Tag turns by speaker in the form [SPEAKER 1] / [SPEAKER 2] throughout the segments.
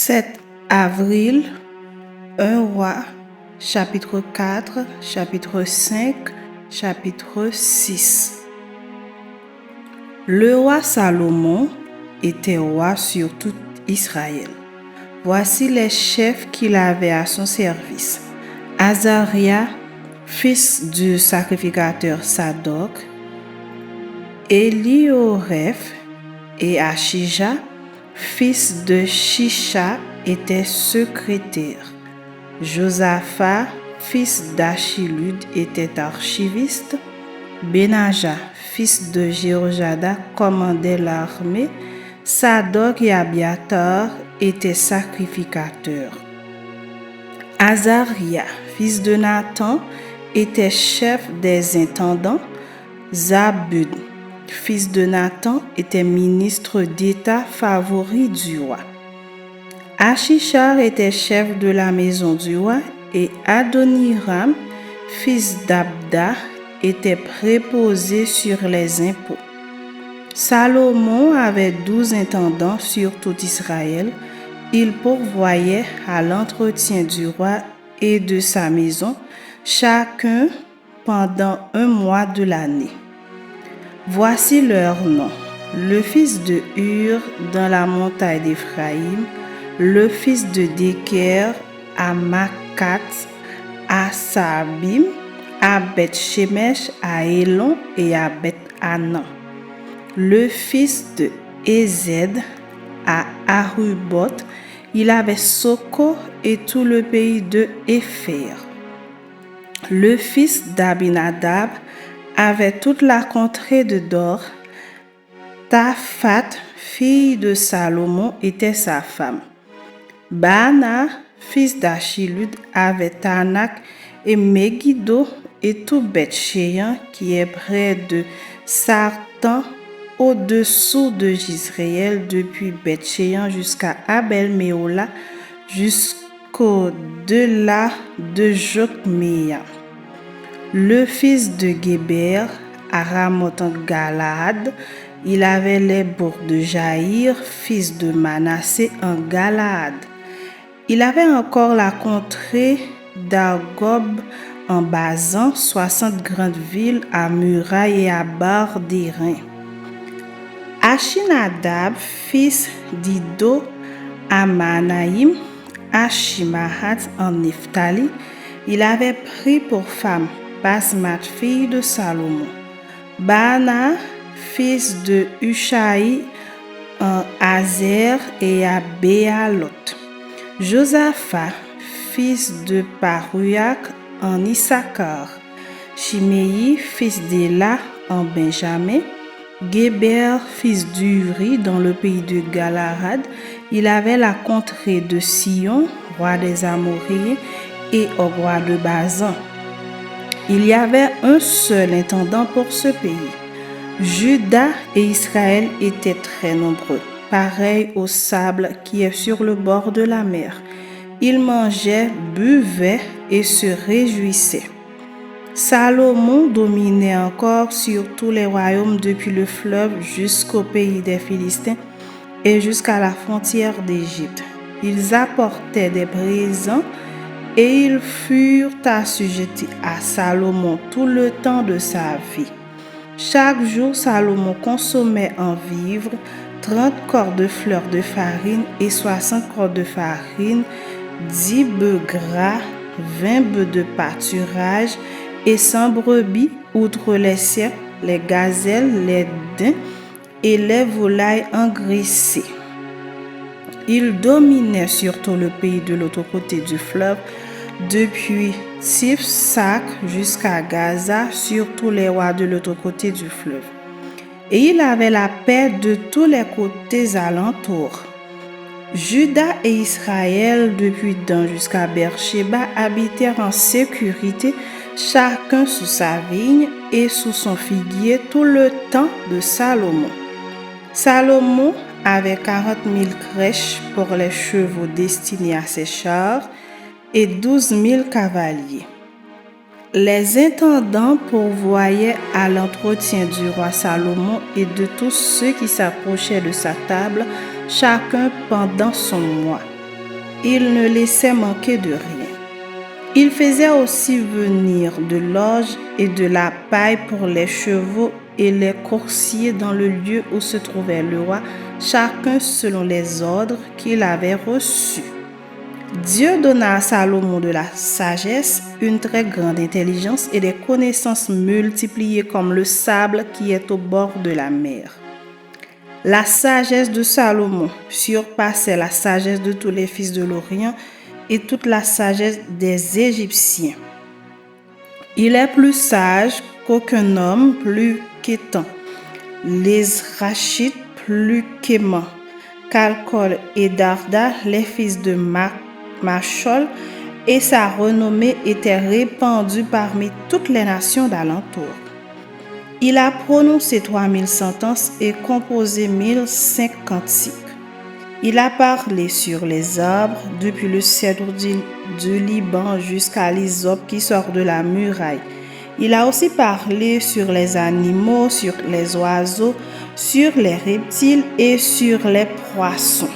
[SPEAKER 1] 7 avril, 1 roi, chapitre 4, chapitre 5, chapitre 6. Le roi Salomon était roi sur tout Israël. Voici les chefs qu'il avait à son service. Azaria, fils du sacrificateur Sadoc, Elioreph et Achija, fils de Shisha, étaient secrétaires. Josaphat, fils d'Achilud, était archiviste. Benaja, fils de Jéhojada, commandait l'armée. Sadoc et Abiatar étaient sacrificateurs. Azaria, fils de Nathan, était chef des intendants. Zabud, fils de Nathan, était ministre d'État favori du roi. Achishar était chef de la maison du roi et Adoniram, fils d'Abda, était préposé sur les impôts. Salomon avait 12 intendants sur tout Israël. Il pourvoyait à l'entretien du roi et de sa maison, chacun pendant 1 mois de l'année. Voici leurs noms. Le fils de Hur dans la montagne d'Éphraïm, le fils de Déker à Makat, à Sabim, à Beth-Shemesh, à Élon et à Beth-Anan. Le fils de Ezed à Arubot, il avait Soko et tout le pays de Épher. Le fils d'Abinadab avait toute la contrée de Dor. Taphat, fille de Salomon, était sa femme. Baana, fils d'Achilud, avait Tanak et Megiddo et tout Beth-Shean qui est près de Sartan, au-dessous de Jisraël, depuis Beth-Shean jusqu'à Abel-Méola, jusqu'au-delà de Jokméa. Le fils de Géber, à Ramoth en Galaad, il avait les bourgs de Jaïr, fils de Manassé en Galaad. Il avait encore la contrée d'Argob en Basan, 60 grandes villes à murailles et à barres d'airain. Achinadab, fils d'Ido, à Manaïm, à Shimahat en Nephtali, il avait pris pour femme Basmat, fille de Salomon. Baana, fils de Ushaï en Azer et à Béalot. Josaphat, fils de Paruak en Issachar. Shimei, fils d'Éla en Benjamin. Géber, fils d'Uri dans le pays de Galaad, il avait la contrée de Sion, roi des Amoréens, et au roi de Basan. Il y avait un seul intendant pour ce pays. Juda et Israël étaient très nombreux, pareils au sable qui est sur le bord de la mer. Ils mangeaient, buvaient et se réjouissaient. Salomon dominait encore sur tous les royaumes depuis le fleuve jusqu'au pays des Philistins et jusqu'à la frontière d'Égypte. Ils apportaient des présents et ils furent assujettis à Salomon tout le temps de sa vie. Chaque jour, Salomon consommait en vivres 30 corps de fleurs de farine et 60 corps de farine, 10 bœufs gras, 20 bœufs de pâturage et 100 brebis, outre les cerfs, les gazelles, les daims et les volailles engraissées. Il dominait surtout le pays de l'autre côté du fleuve, depuis Tifsak jusqu'à Gaza, sur tous les rois de l'autre côté du fleuve. Et il avait la paix de tous les côtés alentours. Juda et Israël, depuis Dan jusqu'à Beersheba, habitèrent en sécurité, chacun sous sa vigne et sous son figuier tout le temps de Salomon. Salomon avait 40 000 crèches pour les chevaux destinés à ses chars et 12 000 cavaliers. Les intendants pourvoyaient à l'entretien du roi Salomon et de tous ceux qui s'approchaient de sa table, chacun pendant son mois. il ne laissait manquer de rien. Il faisait aussi venir de l'orge et de la paille pour les chevaux et les coursiers dans le lieu où se trouvait le roi, chacun selon les ordres qu'il avait reçus. Dieu donna à Salomon de la sagesse, une très grande intelligence et des connaissances multipliées comme le sable qui est au bord de la mer. La sagesse de Salomon surpassait la sagesse de tous les fils de l'Orient et toute la sagesse des Égyptiens. Il est plus sage qu'aucun homme, plus qu'Étan, l'Ezrachite plus qu'Éman, Calcol et Darda, les fils de Machol, et sa renommée était répandue parmi toutes les nations d'alentour. Il a prononcé 3000 sentences et composé 1005 cantiques. Il a parlé sur les arbres, depuis le cèdre du Liban jusqu'à l'hysope qui sort de la muraille. Il a aussi parlé sur les animaux, sur les oiseaux, sur les reptiles et sur les poissons.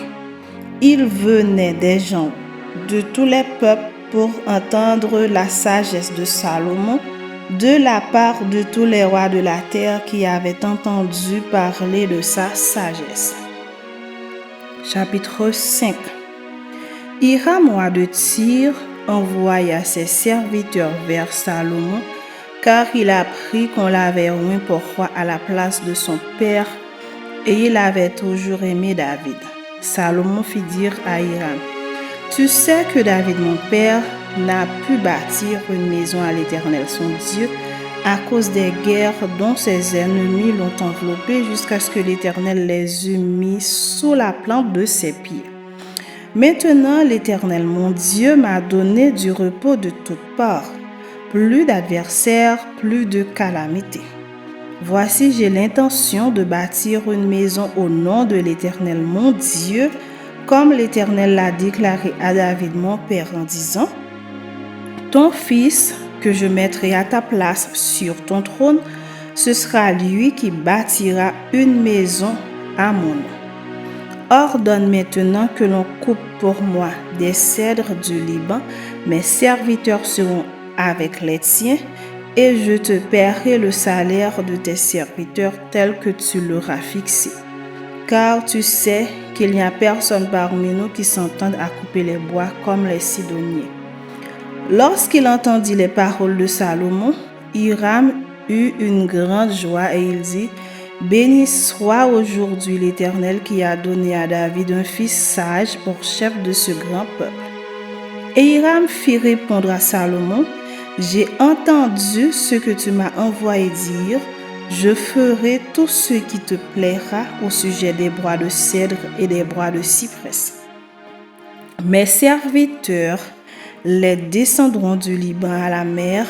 [SPEAKER 1] Il venait des gens de tous les peuples pour entendre la sagesse de Salomon, de la part de tous les rois de la terre qui avaient entendu parler de sa sagesse. Chapitre 5. Hiram, roi de Tyr, envoya ses serviteurs vers Salomon, car il apprit qu'on l'avait oint pour roi à la place de son père, et il avait toujours aimé David. Salomon fit dire à Hiram: « Tu sais que David, mon père, n'a pu bâtir une maison à l'Éternel son Dieu, à cause des guerres dont ses ennemis l'ont enveloppé jusqu'à ce que l'Éternel les eût mis sous la plante de ses pieds. Maintenant, l'Éternel, mon Dieu, m'a donné du repos de toutes parts, plus d'adversaires, plus de calamités. Voici, j'ai l'intention de bâtir une maison au nom de l'Éternel, mon Dieu, comme l'Éternel l'a déclaré à David, mon père, en disant: ton fils, que je mettrai à ta place sur ton trône, ce sera lui qui bâtira une maison à mon nom. Ordonne maintenant que l'on coupe pour moi des cèdres du Liban, mes serviteurs seront avec les tiens, et je te paierai le salaire de tes serviteurs tel que tu l'auras fixé. Car tu sais qu'il n'y a personne parmi nous qui s'entende à couper les bois comme les Sidoniens. » Lorsqu'il entendit les paroles de Salomon, Hiram eut une grande joie et il dit: « Béni soit aujourd'hui l'Éternel qui a donné à David un fils sage pour chef de ce grand peuple. » Et Hiram fit répondre à Salomon: « J'ai entendu ce que tu m'as envoyé dire. Je ferai tout ce qui te plaira au sujet des bois de cèdre et des bois de cyprès. Mes serviteurs les descendront du Liban à la mer,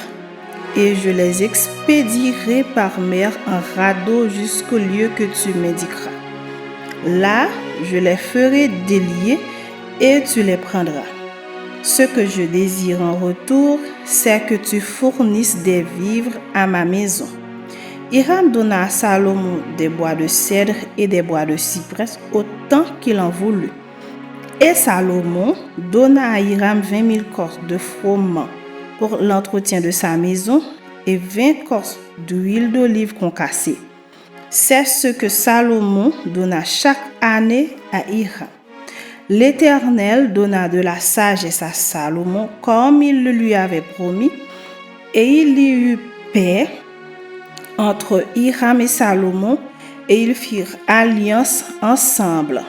[SPEAKER 1] et je les expédierai par mer en radeau jusqu'au lieu que tu m'indiqueras. Là, je les ferai délier et tu les prendras. Ce que je désire en retour, c'est que tu fournisses des vivres à ma maison. » Hiram donna à Salomon des bois de cèdre et des bois de cyprès autant qu'il en voulut. Et Salomon donna à Hiram 20 000 corses de froment pour l'entretien de sa maison et 20 corses d'huile d'olive concassée. C'est ce que Salomon donna chaque année à Hiram. L'Éternel donna de la sagesse à Salomon comme il le lui avait promis, et il y eut paix entre Hiram et Salomon, et ils firent alliance ensemble.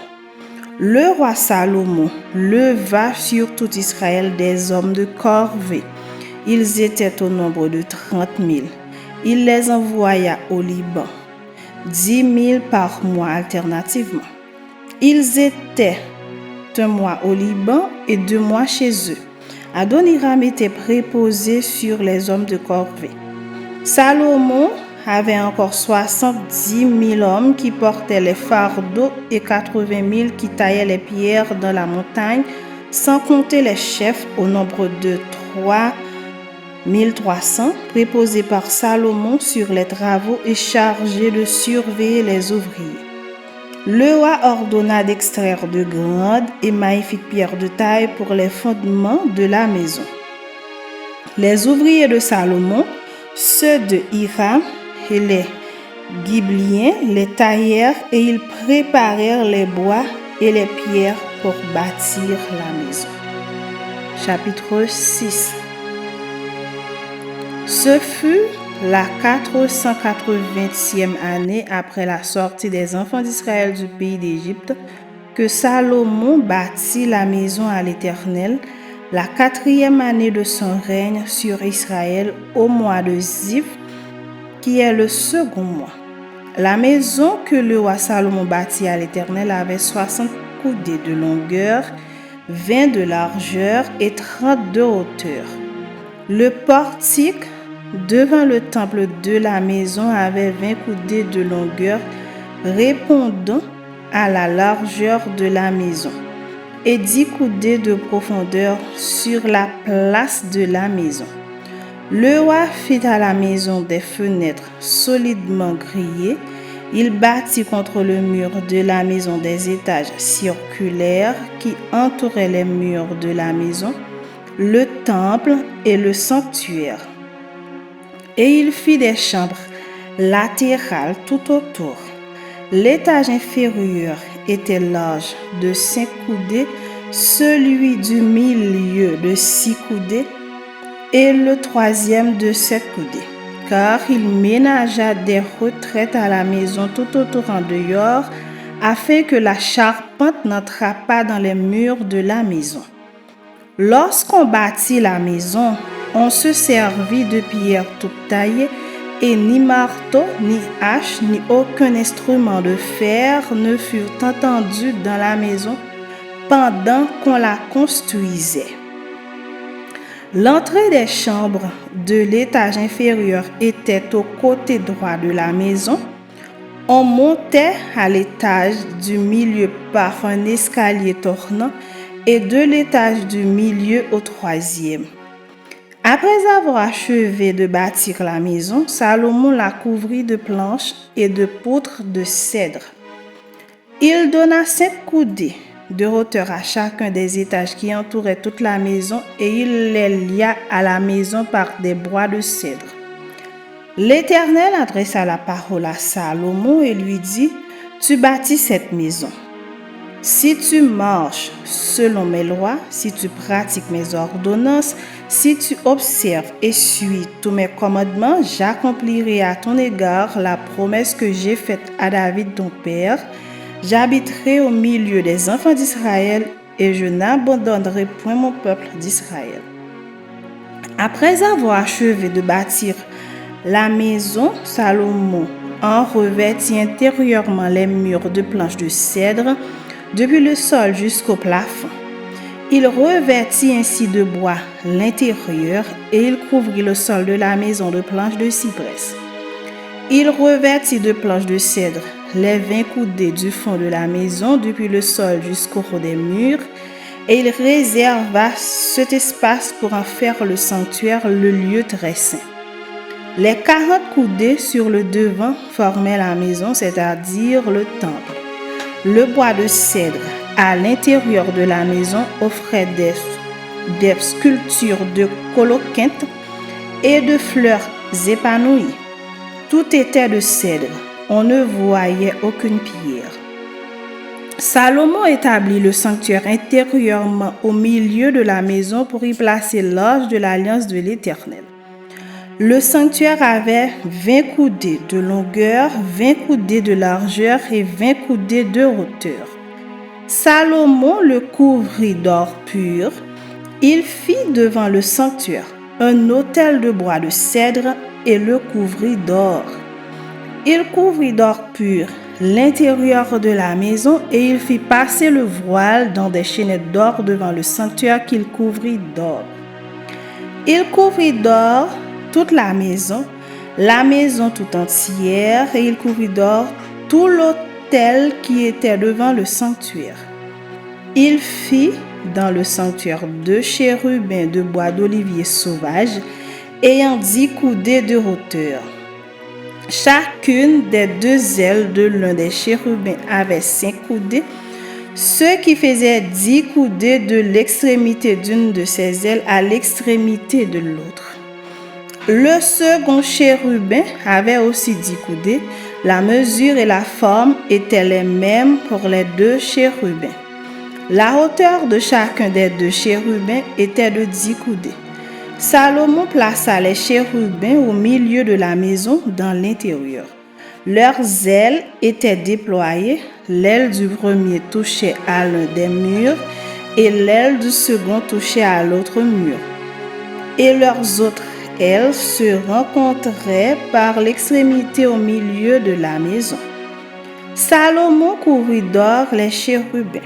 [SPEAKER 1] Le roi Salomon leva sur tout Israël des hommes de corvée. Ils étaient au nombre de 30 000. Il les envoya au Liban, 10 000 par mois alternativement. Ils étaient un mois au Liban et 2 mois chez eux. Adoniram était préposé sur les hommes de corvée. Salomon avait encore 70 000 hommes qui portaient les fardeaux et 80 000 qui taillaient les pierres dans la montagne, sans compter les chefs au nombre de 3 300, préposés par Salomon sur les travaux et chargés de surveiller les ouvriers. Le roi ordonna d'extraire de grandes et magnifiques pierres de taille pour les fondements de la maison. Les ouvriers de Salomon, ceux de Hiram et les Ghibliens, les taillèrent et ils préparèrent les bois et les pierres pour bâtir la maison. Chapitre 6. Ce fut la 480e année après la sortie des enfants d'Israël du pays d'Égypte que Salomon bâtit la maison à l'Éternel, la 4e année de son règne sur Israël au mois de Ziv, qui est le second mois. La maison que le roi Salomon bâtit à l'Éternel avait 60 coudées de longueur, 20 de largeur et 30 de hauteur. Le portique devant le temple de la maison avait 20 coudées de longueur, répondant à la largeur de la maison, et 10 coudées de profondeur sur la place de la maison. Le roi fit à la maison des fenêtres solidement grillées. Il bâtit contre le mur de la maison des étages circulaires qui entouraient les murs de la maison, le temple et le sanctuaire. Et il fit des chambres latérales tout autour. L'étage inférieur était large de 5 coudées, celui du milieu de 6 coudées et le troisième de 7 coudées, car il ménagea des retraites à la maison tout autour en dehors, afin que la charpente n'entrât pas dans les murs de la maison. Lorsqu'on bâtit la maison, on se servit de pierres toutes taillées, et ni marteau, ni hache, ni aucun instrument de fer ne furent entendus dans la maison pendant qu'on la construisait. L'entrée des chambres de l'étage inférieur était au côté droit de la maison. On montait à l'étage du milieu par un escalier tournant et de l'étage du milieu au troisième. Après avoir achevé de bâtir la maison, Salomon la couvrit de planches et de poutres de cèdre. Il donna 5 coudées de hauteur à chacun des étages qui entouraient toute la maison et il les lia à la maison par des bois de cèdre. L'Éternel adressa la parole à Salomon et lui dit: « Tu bâtis cette maison. Si tu marches selon mes lois, si tu pratiques mes ordonnances, si tu observes et suis tous mes commandements, j'accomplirai à ton égard la promesse que j'ai faite à David ton père. J'habiterai au milieu des enfants d'Israël et je n'abandonnerai point mon peuple d'Israël. » Après avoir achevé de bâtir la maison, Salomon en revêtit intérieurement les murs de planches de cèdre, depuis le sol jusqu'au plafond. Il revêtit ainsi de bois l'intérieur et il couvrit le sol de la maison de planches de cyprès. Il revêtit de planches de cèdre les 20 coudées du fond de la maison depuis le sol jusqu'au haut des murs, et il réserva cet espace pour en faire le sanctuaire, le lieu très saint. Les 40 coudées sur le devant formaient la maison, c'est-à-dire le temple. Le bois de cèdre à l'intérieur de la maison offrait des sculptures de coloquintes et de fleurs épanouies. Tout était de cèdre, on ne voyait aucune pierre. Salomon établit le sanctuaire intérieurement au milieu de la maison pour y placer l'arche de l'alliance de l'Éternel. Le sanctuaire avait 20 coudées de longueur, 20 coudées de largeur et 20 coudées de hauteur. Salomon le couvrit d'or pur. Il fit devant le sanctuaire un autel de bois de cèdre et le couvrit d'or. Il couvrit d'or pur l'intérieur de la maison et il fit passer le voile dans des chaînettes d'or devant le sanctuaire qu'il couvrit d'or. Il couvrit d'or toute la maison tout entière, et il couvrit d'or tout l'autel qui était devant le sanctuaire. Il fit dans le sanctuaire 2 chérubins de bois d'olivier sauvage, ayant 10 coudées de hauteur. Chacune des 2 ailes de l'un des chérubins avait 5 coudées, ce qui faisait 10 coudées de l'extrémité d'une de ses ailes à l'extrémité de l'autre. Le second chérubin avait aussi 10 coudées. La mesure et la forme étaient les mêmes pour les 2 chérubins. La hauteur de chacun des 2 chérubins était de 10 coudées. Salomon plaça les chérubins au milieu de la maison dans l'intérieur. Leurs ailes étaient déployées, l'aile du premier touchait à l'un des murs et l'aile du second touchait à l'autre mur. Et leurs autres ailes se rencontraient par l'extrémité au milieu de la maison. Salomon couvrit d'or les chérubins.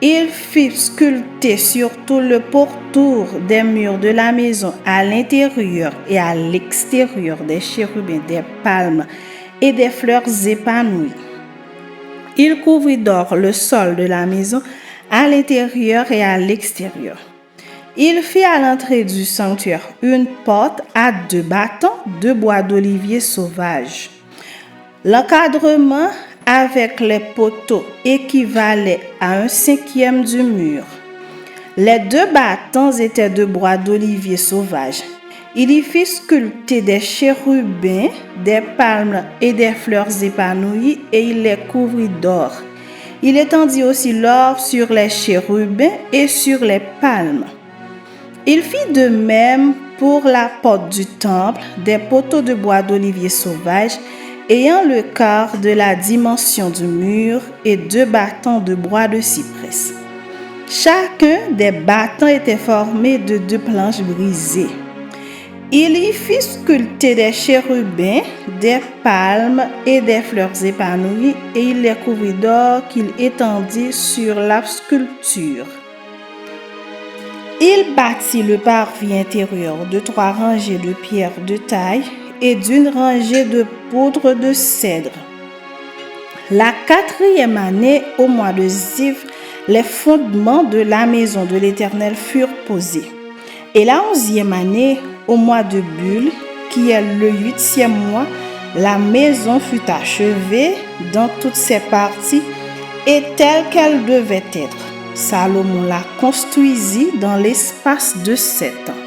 [SPEAKER 1] Il fit sculpter sur tout le pourtour des murs de la maison, à l'intérieur et à l'extérieur des chérubins, des palmes et des fleurs épanouies. Il couvrit d'or le sol de la maison, à l'intérieur et à l'extérieur. Il fit à l'entrée du sanctuaire une porte à 2 bâtons de bois d'olivier sauvage. L'encadrement avec les poteaux équivalait à 1/5 du mur. Les 2 bâtons étaient de bois d'olivier sauvage. Il y fit sculpter des chérubins, des palmes et des fleurs épanouies et il les couvrit d'or. Il étendit aussi l'or sur les chérubins et sur les palmes. Il fit de même pour la porte du temple, des poteaux de bois d'olivier sauvage ayant le quart de la dimension du mur et 2 bâtons de bois de cyprès. Chacun des bâtons était formé de 2 planches brisées. Il y fit sculpter des chérubins, des palmes et des fleurs épanouies et il les couvrit d'or qu'il étendit sur la sculpture. Il bâtit le parvis intérieur de 3 rangées de pierres de taille et d'une rangée de poudre de cèdre. La 4e année, au mois de Ziv, les fondements de la maison de l'Éternel furent posés. Et la 11e année, au mois de Bul, qui est le 8e mois, la maison fut achevée dans toutes ses parties et telle qu'elle devait être. Salomon la construisit dans l'espace de 7 ans.